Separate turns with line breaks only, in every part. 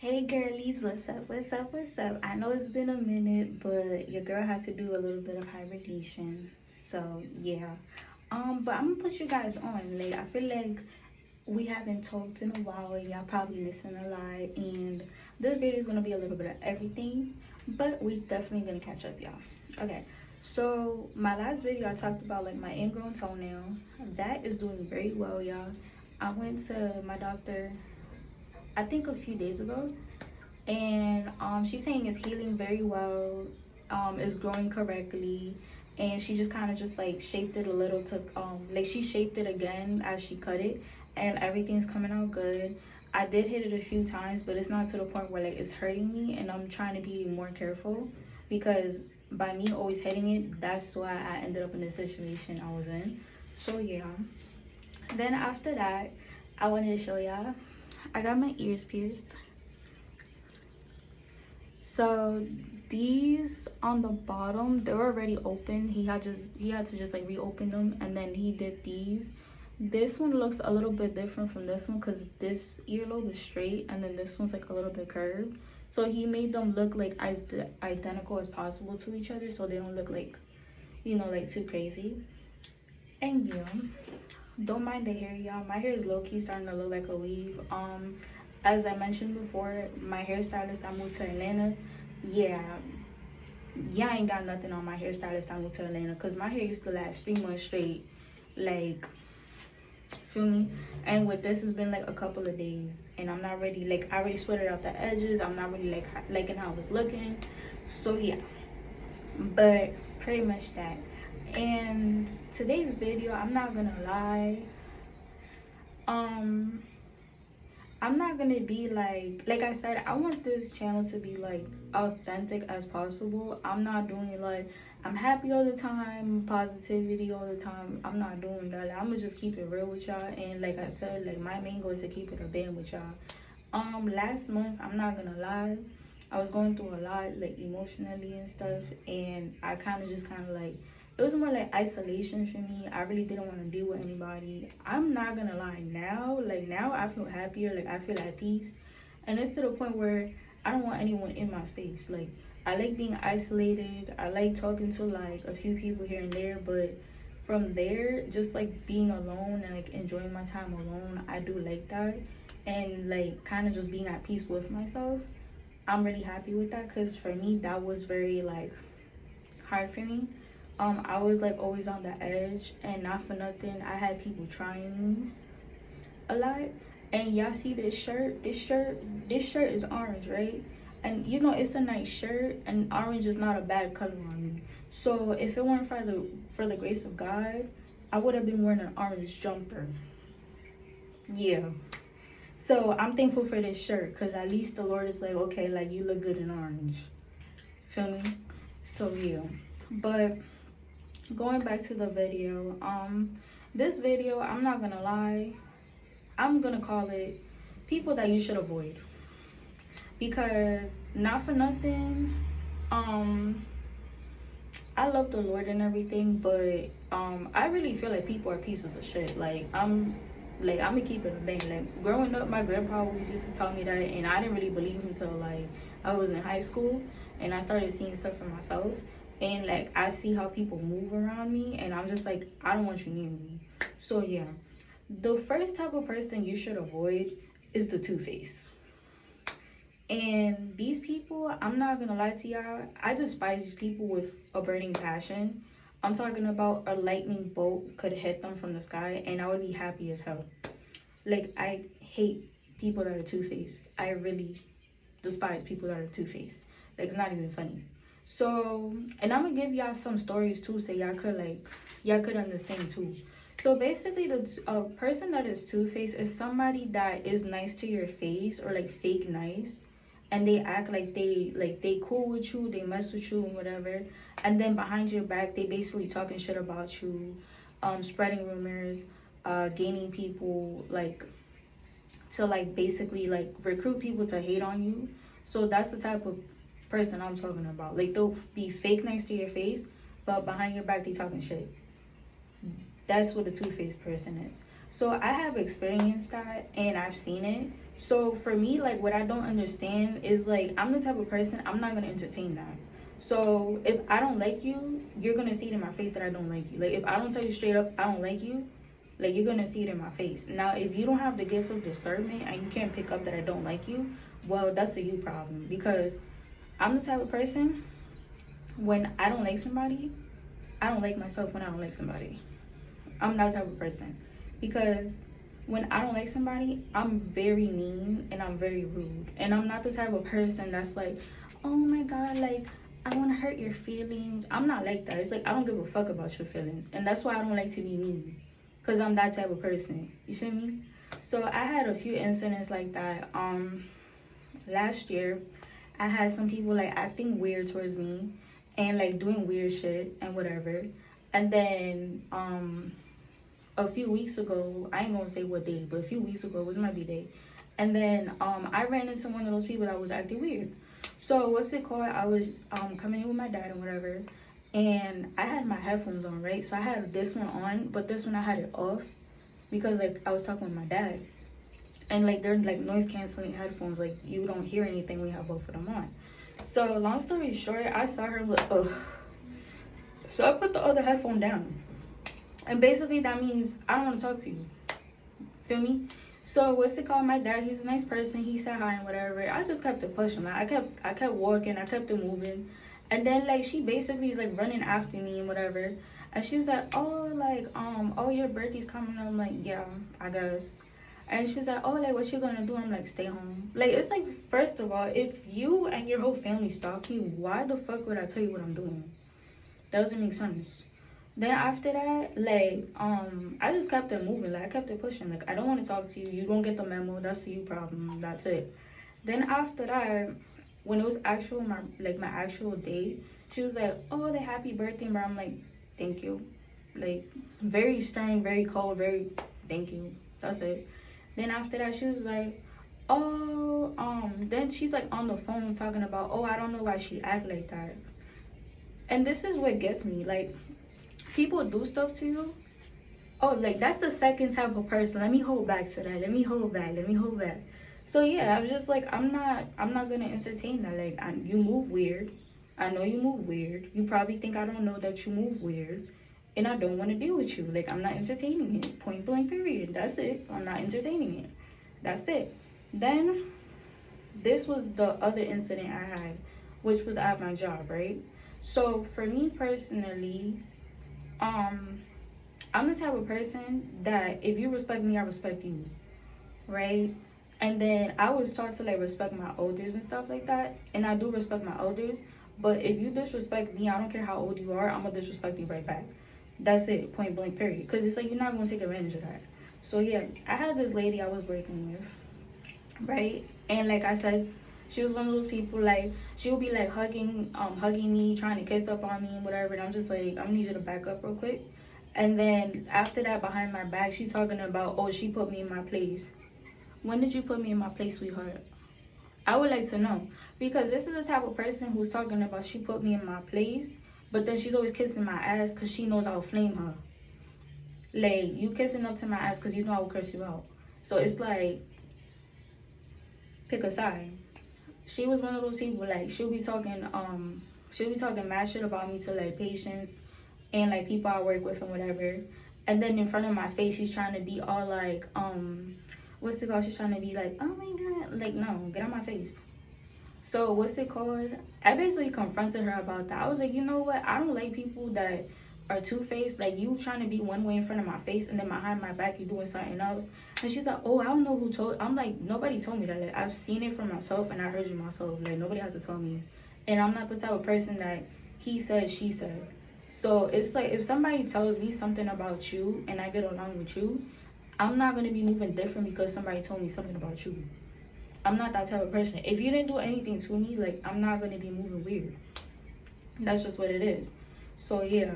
Hey girlies, what's up, what's up, what's up? I know it's been a minute, but your girl had to do a little bit of hibernation. So yeah. But I'm gonna put you guys on. Like I feel like we haven't talked in a while and y'all probably missing a lot. And this video is gonna be a little bit of everything, but we definitely gonna catch up, y'all. Okay. So my last video I talked about like my ingrown toenail. That is doing very well, y'all. I went to my doctor I think a few days ago, and she's saying it's healing very well, it's growing correctly, and she just kind of just like shaped it a little to like she shaped it again as she cut it, and everything's coming out good. I did hit it a few times, but it's not to the point where like it's hurting me, and I'm trying to be more careful because by me always hitting it, that's why I ended up in the situation I was in. So yeah, then after that I wanted to show y'all I got my ears pierced. So these on the bottom, they were already open. He had to just like reopen them, and then he did these. This one looks a little bit different from this one because this earlobe is straight and then this one's like a little bit curved. So he made them look like as identical as possible to each other, so they don't look like, you know, like too crazy. And yeah, don't mind the hair, y'all. My hair is low-key starting to look like a weave. As I mentioned before, my hairstylist, I moved to Atlanta. Yeah, I ain't got nothing on my hairstylist. I moved to Atlanta because my hair used to last 3 months straight, like, feel me? And with this, it's been like a couple of days, and I'm not ready. Like, I already sweated out the edges. I'm not really like liking how it's looking. So yeah, but pretty much that. And today's video, I'm not gonna lie, I'm not gonna be like I said, I want this channel to be like authentic as possible. I'm not doing like I'm happy all the time, positivity all the time. I'm not doing that. I'm gonna just keep it real with y'all. And like I said, like my main goal is to keep it a band with y'all. Last month, I'm not gonna lie, I was going through a lot like emotionally and stuff, and I kind of like it was more like isolation for me. I really didn't want to deal with anybody. I'm not gonna lie, now I feel happier, like I feel at peace, and it's to the point where I don't want anyone in my space. Like I like being isolated, I like talking to like a few people here and there, but from there, just like being alone and like enjoying my time alone, I do like that. And like kind of just being at peace with myself, I'm really happy with that, because for me that was very like hard for me. I was like always on the edge, and not for nothing, I had people trying me a lot. And y'all see this shirt, this shirt is orange, right? And you know, it's a nice shirt, and orange is not a bad color on me. So if it weren't for the grace of God, I would have been wearing an orange jumper. Yeah. So I'm thankful for this shirt, because at least the Lord is like, okay, like you look good in orange. Feel me? So yeah. But going back to the video, this video, I'm not gonna lie, I'm gonna call it people that you should avoid. Because not for nothing, I love the Lord and everything, but I really feel like people are pieces of shit. Like I'm gonna keep it a bang. Like growing up, my grandpa always used to tell me that, and I didn't really believe him until like I was in high school and I started seeing stuff for myself. And like I see how people move around me, and I'm just like, I don't want you near me. So yeah, the first type of person you should avoid is the two-faced. And these people, I'm not gonna lie to y'all, I despise these people with a burning passion. I'm talking about a lightning bolt could hit them from the sky and I would be happy as hell. Like I hate people that are two-faced. I really despise people that are two-faced. Like it's not even funny. So, and I'm gonna give y'all some stories too, so y'all could understand too. So basically, a person that is two-faced is somebody that is nice to your face, or like fake nice, and they act like they cool with you, they mess with you and whatever, and then behind your back they basically talking shit about you, spreading rumors, gaining people, like to like basically like recruit people to hate on you. So that's the type of person I'm talking about. Like they'll be fake nice to your face, but behind your back they talking shit. That's what a two-faced person is. So I have experienced that, and I've seen it. So for me, like, what I don't understand is, like, I'm the type of person, I'm not gonna entertain that. So if I don't like you, you're gonna see it in my face that I don't like you. Like, if I don't tell you straight up I don't like you, like, you're gonna see it in my face. Now, if you don't have the gift of discernment and you can't pick up that I don't like you, well, that's a you problem. Because I'm the type of person, when I don't like somebody, I don't like myself when I don't like somebody. I'm that type of person. Because when I don't like somebody, I'm very mean and I'm very rude. And I'm not the type of person that's like, oh my God, like, I want to hurt your feelings. I'm not like that. It's like, I don't give a fuck about your feelings. And that's why I don't like to be mean. Because I'm that type of person. You feel me? So I had a few incidents like that. Last year, I had some people like acting weird towards me and like doing weird shit and whatever. And then a few weeks ago, I ain't gonna say what day, but a few weeks ago was my B-day. And then I ran into one of those people that was acting weird. So what's it called? I was coming in with my dad and whatever, and I had my headphones on, right? So I had this one on, but this one I had it off because like I was talking with my dad. And like they're like noise canceling headphones, like you don't hear anything when you have both of them on. So long story short, I saw her like, ugh. So I put the other headphone down. And basically that means I don't want to talk to you. Feel me? So what's it called? My dad, he's a nice person. He said hi and whatever. I just kept it pushing. Like I kept walking. I kept it moving. And then like she basically is like running after me and whatever. And she was like, oh, like oh, your birthday's coming. I'm like, yeah, I guess. And she's like, oh, like what you gonna do? I'm like, stay home. Like, it's like, first of all, if you and your whole family stalk me, why the fuck would I tell you what I'm doing? That doesn't make sense. Then after that, like, I just kept it moving. Like, I kept it pushing. Like, I don't want to talk to you. You don't get the memo. That's the you problem. That's it. Then after that, when it was my actual date, she was like, oh, the happy birthday, bro. I'm like, thank you. Like, very stern, very cold, very thank you. That's it. Then after that, she was like, oh, then she's like on the phone talking about, oh, I don't know why she act like that. And this is what gets me. Like, people do stuff to you. Oh, like that's the second type of person. Let me hold back to that. Let me hold back. So yeah, I was just like, I'm not gonna entertain that. Like, you move weird. I know you move weird. You probably think I don't know that you move weird. And I don't want to deal with you. Like, I'm not entertaining it. Point blank period. That's it. I'm not entertaining it. That's it. Then this was the other incident I had, which was at my job, right? So for me personally, I'm the type of person that if you respect me, I respect you, right? And then I was taught to like respect my elders and stuff like that, and I do respect my elders. But if you disrespect me, I don't care how old you are, I'm gonna disrespect you right back. That's it, point blank period. Because it's like you're not gonna take advantage of that. So yeah, I had this lady I was working with, right? And like I said, she was one of those people, like, she would be like hugging me, trying to kiss up on me and whatever. And I'm just like, I'm gonna need you to back up real quick. And then after that, behind my back, she's talking about, oh, she put me in my place. When did you put me in my place, sweetheart? I would like to know. Because this is the type of person who's talking about she put me in my place, but then she's always kissing my ass because she knows I'll flame her. Like, you kissing up to my ass because you know I will curse you out. So it's like, pick a side. She was one of those people, like, she'll be talking mad shit about me to like patients and like people I work with and whatever. And then in front of my face, she's trying to be all like, what's it called? She's trying to be like, oh my God, like, no, get out my face. So what's it called? I basically confronted her about that. I was like, you know what? I don't like people that are two-faced. Like, you trying to be one way in front of my face and then behind my back you doing something else. And she's like, oh, I don't know who told. I'm like, nobody told me that. Like, I've seen it for myself and I heard you myself. Like, nobody has to tell me. And I'm not the type of person that he said, she said. So it's like, if somebody tells me something about you and I get along with you, I'm not going to be moving different because somebody told me something about you. I'm not that type of person. If you didn't do anything to me, like, I'm not going to be moving weird. That's just what it is. So yeah,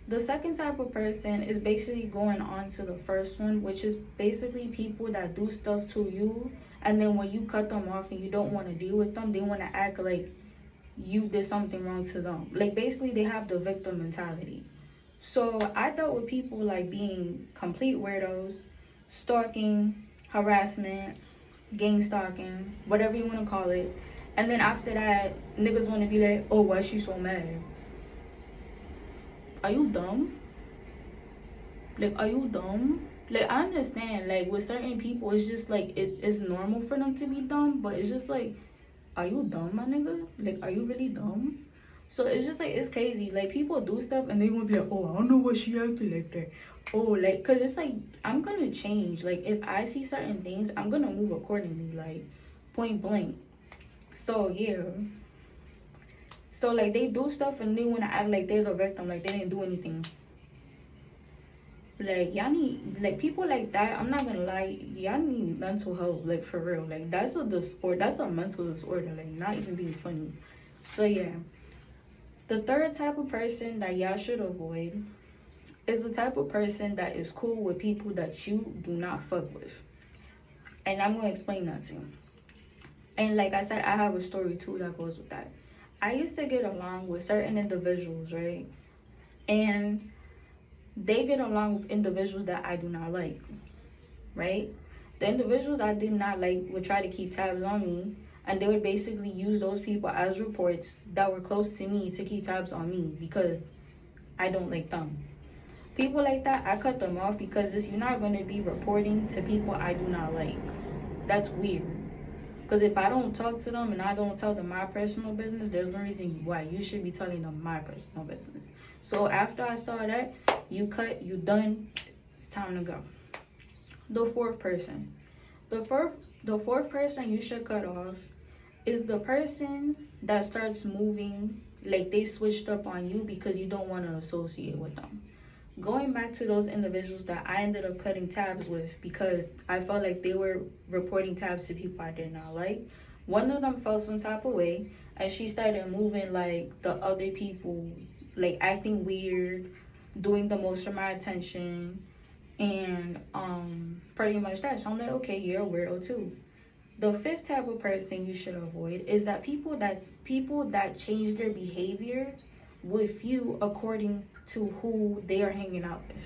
the second type of person is basically going on to the first one, which is basically people that do stuff to you, and then when you cut them off and you don't want to deal with them, they want to act like you did something wrong to them. Like, basically they have the victim mentality. So I dealt with people like being complete weirdos, stalking, harassment, gang stalking, whatever you want to call it. And then after that, niggas want to be like, oh, why she so mad? Are you dumb? Like, are you dumb? Like, I understand, like, with certain people, it's just like, it's normal for them to be dumb, but it's just like, are you dumb, my nigga? Like, are you really dumb? So it's just like, it's crazy. Like, people do stuff and they want to be like, oh, I don't know why she acted like that. Oh, like, because it's like, I'm going to change. Like, if I see certain things, I'm going to move accordingly, like, point blank. So, yeah. So, like, they do stuff and they want to act like they're the victim, like they didn't do anything. Like, y'all need, like, people like that, I'm not gonna lie, y'all need mental health, like, for real. Like, that's a disorder, that's a mental disorder, like, not even being funny. So, yeah. The third type of person that y'all should avoid is the type of person that is cool with people that you do not fuck with. And I'm gonna explain that to you. And like I said, I have a story too that goes with that. I used to get along with certain individuals, right? And they get along with individuals that I do not like, right? The individuals I did not like would try to keep tabs on me, and they would basically use those people as reports that were close to me to keep tabs on me because I don't like them. People like that, I cut them off because you're not going to be reporting to people I do not like. That's weird. Because if I don't talk to them and I don't tell them my personal business, there's no reason why you should be telling them my personal business. So after I saw that, you cut, you done, it's time to go. The fourth person. The fourth person you should cut off is the person that starts moving like they switched up on you because you don't want to associate with them. Going back to those individuals that I ended up cutting tabs with because I felt like they were reporting tabs to people I did not like. One of them felt some type of way and she started moving like the other people, like acting weird, doing the most of my attention, and pretty much that. So I'm like, okay, you're a weirdo too. The fifth type of person you should avoid is that people that change their behavior with you according to who they are hanging out with.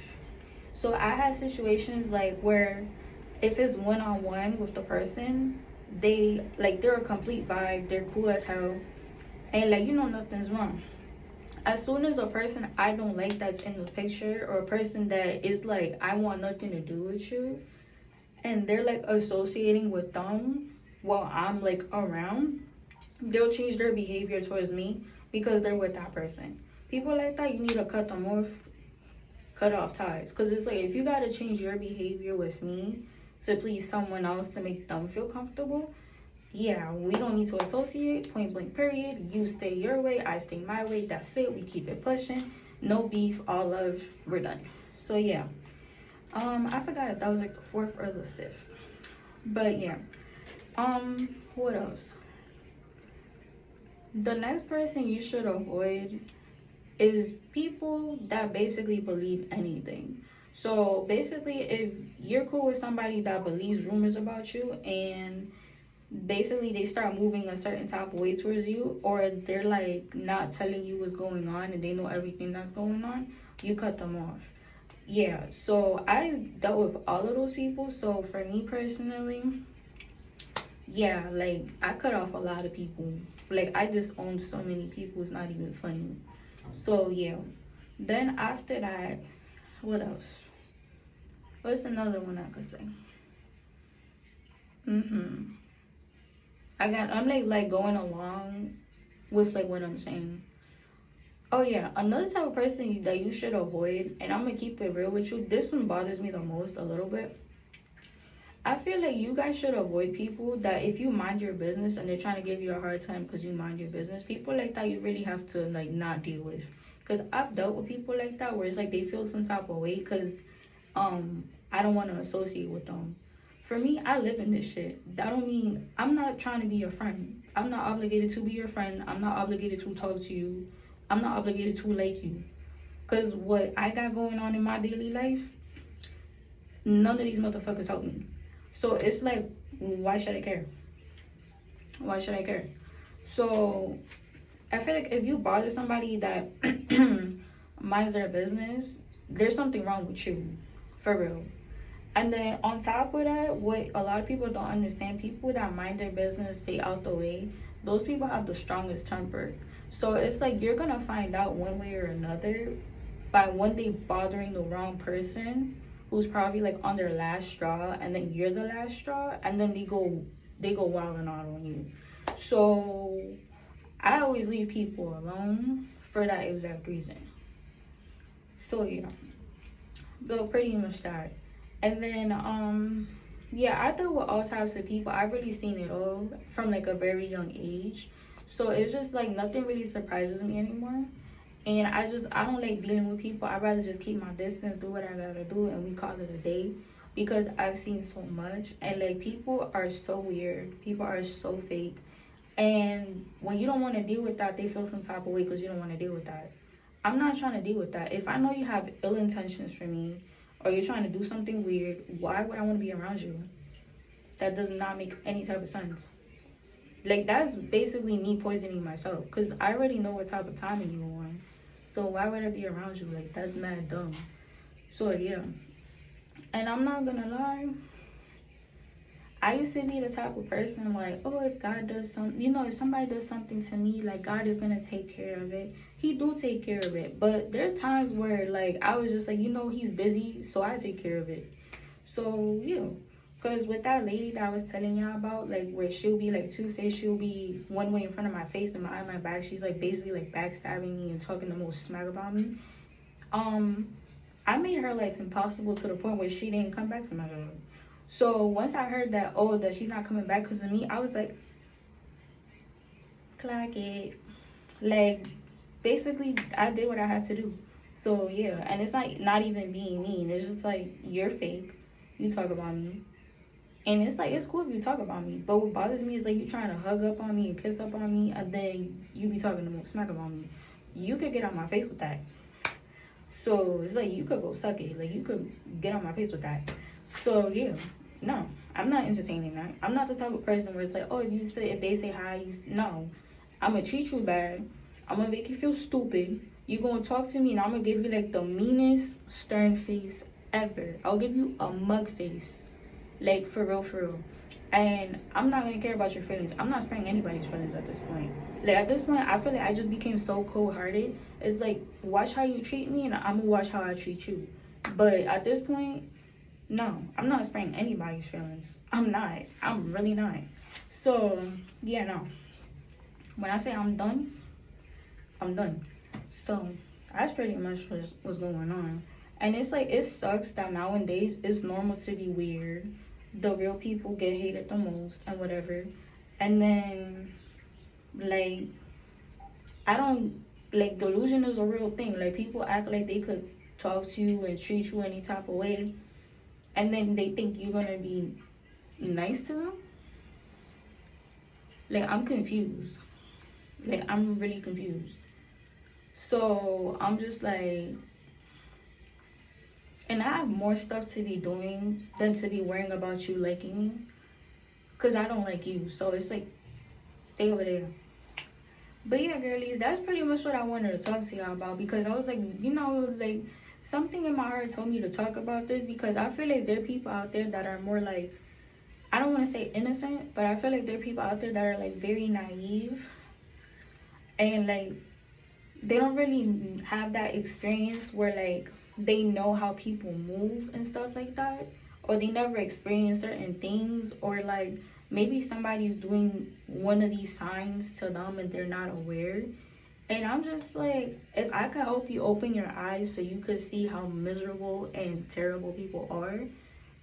So I had situations like where if it's one-on-one with the person, they're a complete vibe, they're cool as hell, and like, you know, nothing's wrong. As soon as a person I don't like that's in the picture, or a person that is like, I want nothing to do with you, and they're like associating with them while I'm like around, they'll change their behavior towards me because they're with that person. People like that, you need to cut them off, cut off ties. Because it's like, if you got to change your behavior with me to please someone else to make them feel comfortable, yeah, we don't need to associate, point blank period. You stay your way, I stay my way, that's it. We keep it pushing, no beef, all love, we're done. So yeah, I forgot if that was like the fourth or the fifth, but yeah. What else? The next person you should avoid is people that basically believe anything. So basically, if you're cool with somebody that believes rumors about you and basically they start moving a certain type of way towards you, or they're like not telling you what's going on and they know everything that's going on, you cut them off. Yeah, so I dealt with all of those people. So for me personally, yeah, like I cut off a lot of people. Like I disowned so many people, it's not even funny. So yeah, then after that, what else? What's another one I could say? I'm like going along with like what I'm saying. Oh yeah, another type of person that you should avoid, and I'm gonna keep it real with you, this one bothers me the most a little bit. I feel like you guys should avoid people that if you mind your business and they're trying to give you a hard time because you mind your business, people like that you really have to like not deal with. Because I've dealt with people like that where it's like they feel some type of way because I don't want to associate with them. For me, I live in this shit. That don't mean I'm not trying to be your friend. I'm not obligated to be your friend. I'm not obligated to talk to you. I'm not obligated to like you. Because what I got going on in my daily life, none of these motherfuckers help me. So it's like, why should I care? Why should I care? So I feel like if you bother somebody that minds their business, there's something wrong with you. For real. And then on top of that, what a lot of people don't understand, people that mind their business, stay out the way, those people have the strongest temper. So it's like you're gonna find out one way or another by one day bothering the wrong person who's probably like on their last straw, and then you're the last straw, and then they go wild and out on you. So I always leave people alone for that exact reason. So yeah, but pretty much that. And then yeah, I deal with all types of people. I've really seen it all from like a very young age. So it's just like nothing really surprises me anymore. And I don't like dealing with people. I'd rather just keep my distance, do what I gotta do, and we call it a day. Because I've seen so much, and like people are so weird. People are so fake. And when you don't want to deal with that, they feel some type of way because you don't want to deal with that. I'm not trying to deal with that. If I know you have ill intentions for me, or you're trying to do something weird, why would I want to be around you? That does not make any type of sense. Like, that's basically me poisoning myself, because I already know what type of timing you on. So why would I be around you? Like, that's mad dumb. So yeah. And I'm not gonna lie, I used to be the type of person like, oh, if God does something, if somebody does something to me, like God is gonna take care of it. He do take care of it. But there are times where like I was just like, he's busy, so I take care of it. So yeah. Because with that lady that I was telling y'all about, like where she'll be like two-faced, she'll be one way in front of my face and behind my back. She's like basically like backstabbing me and talking the most smack about me. I made her life impossible to the point where she didn't come back to my job. So once I heard that, that she's not coming back because of me, I was like, clock it. Like, basically, I did what I had to do. So yeah, and it's not even being mean. It's just like, you're fake. You talk about me. And it's like, it's cool if you talk about me. But what bothers me is like you trying to hug up on me and kiss up on me, and then you be talking the most smack about me. You could get on my face with that. So it's like, you could go suck it. Like, you could get on my face with that. So yeah, no, I'm not entertaining that. I'm not the type of person where it's like, oh, if they say hi, no. I'm gonna treat you bad. I'm gonna make you feel stupid. You gonna talk to me and I'm gonna give you like the meanest stern face ever. I'll give you a mug face. Like, for real, for real. And I'm not gonna care about your feelings. I'm not sparing anybody's feelings at this point. Like, at this point, I feel like I just became so cold-hearted. It's like, watch how you treat me and I'm gonna watch how I treat you. But at this point, no, I'm not sparing anybody's feelings. I'm not. I'm really not. So, yeah, no. When I say I'm done, I'm done. So, that's pretty much what's going on. And it's like, it sucks that nowadays it's normal to be weird. The real people get hated the most and whatever. And then, like, delusion is a real thing. Like, people act like they could talk to you and treat you any type of way, and then they think you're gonna be nice to them. Like, I'm confused. Like, I'm really confused. So I'm just like, and I have more stuff to be doing than to be worrying about you liking me, because I don't like you. So it's like, stay over there. But yeah, girlies, that's pretty much what I wanted to talk to y'all about, because I was like, like, something in my heart told me to talk about this, because I feel like there are people out there that are more like, I don't want to say innocent, but I feel like there are people out there that are like very naive, and like they don't really have that experience where like they know how people move and stuff like that, or they never experience certain things, or like maybe somebody's doing one of these signs to them and they're not aware. And I'm just like, if I could help you open your eyes so you could see how miserable and terrible people are,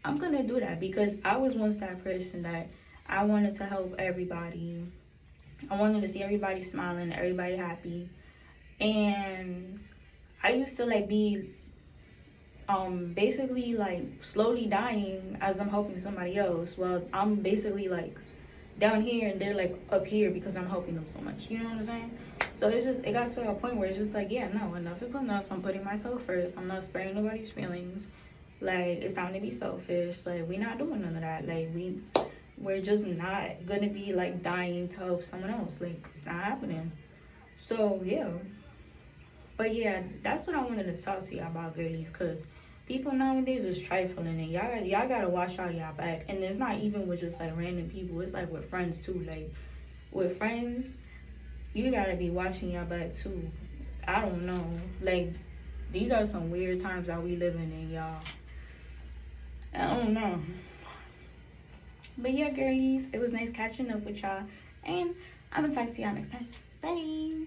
I'm gonna do that, because I was once that person that I wanted to help everybody. I wanted to see everybody smiling, everybody happy. And I used to like be basically like slowly dying as I'm helping somebody else. Well, I'm basically like down here and they're like up here because I'm helping them so much. You know what I'm saying? So it got to a point where it's just like, yeah, no, enough is enough. I'm putting myself first. I'm not sparing nobody's feelings. Like, it's time to be selfish. Like, we're not doing none of that. Like, we're just not gonna be like dying to help someone else. Like, it's not happening. So yeah. But yeah, that's what I wanted to talk to you about, girlies, because people nowadays is trifling, and y'all gotta watch out y'all back. And it's not even with just like random people, it's like with friends too. Like with friends, you gotta be watching your back too. I don't know, like these are some weird times that we living in, y'all. I don't know. But yeah, girlies, it was nice catching up with y'all, and I'm gonna talk to y'all next time. Bye.